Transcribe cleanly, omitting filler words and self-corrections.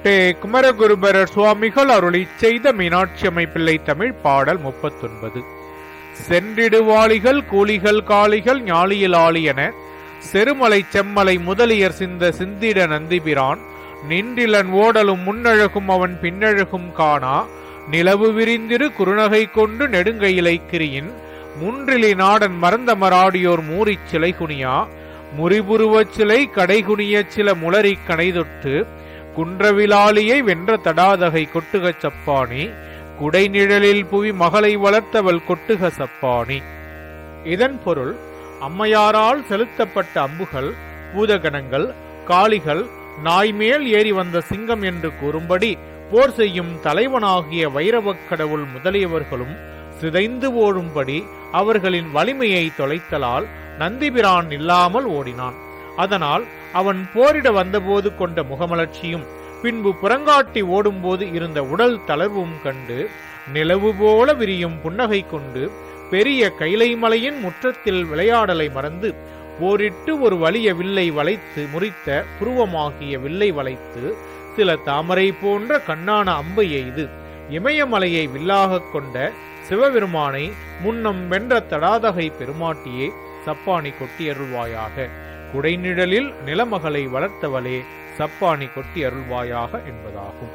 கோட்டை குமரகுருபரர் சுவாமிகள் அருளி செய்த மீனாட்சி அம்மை பிள்ளை தமிழ் பாடல் 39. சென்றிடுவாளிகள் கூலிகள் காளிகள் ஞாலியில் ஆளியன செருமலை செம்மலை முதலியர் சிந்த சிந்திட நந்திபிரான் நின்றிலன் ஓடலும் முன்னழகும் அவன் பின்னழகும் காணா நிலவு விரிந்திரு குறுநகை கொண்டு நெடுங்கையிலை கிரியின் முன்றிலி நாடன் மறந்தமராடியோர் மூரிச் சிலை குனியா முறிபுருவச் சிலை கடைகுனிய சில முளரி கணைதொட்டு குன்றவிலாளியை வென்ற தடாதகை கொட்டுக சப்பானி குடைநிழலில் புவி மகளை வளர்த்தவள் கொட்டுக சப்பானி. இதன் பொருள், அம்மையாரால் செலுத்தப்பட்ட அம்புகள் பூதகணங்கள் காளிகள் நாய்மேல் ஏறி வந்த சிங்கம் என்று கூறும்படி போர் செய்யும் தலைவனாகிய வைரவக் கடவுள் முதலியவர்களும் சிதைந்து ஓடும்படி அவர்களின் வலிமையை தொலைத்தலால் நந்திபிரான் இல்லாமல் ஓடினான். அதனால் அவன் போரிட வந்தபோது கொண்ட முகமலர்ச்சியும் பின்பு புறங்காட்டி ஓடும்போது இருந்த உடல் தளர்வும் கண்டு நிலவு போல விரியும் புன்னகை கொண்டு பெரிய கைலை மலையின் முற்றத்தில் விளையாடலை மறந்து போரிட்டு ஒரு வலிய வில்லை வளைத்து முறித்த புருவமாகிய வில்லை வளைத்து சில தாமரை போன்ற கண்ணான அம்பை எய்து இமயமலையை வில்லாக கொண்ட சிவபெருமானை முன்னம் வென்ற தடாதகை பெருமாட்டியே சப்பானி கொட்டி அருள்வாயாக, குடைநிழலில் நிலமகளை வளர்த்தவளே சப்பானி கொட்டி அருள்வாயாக என்பதாகும்.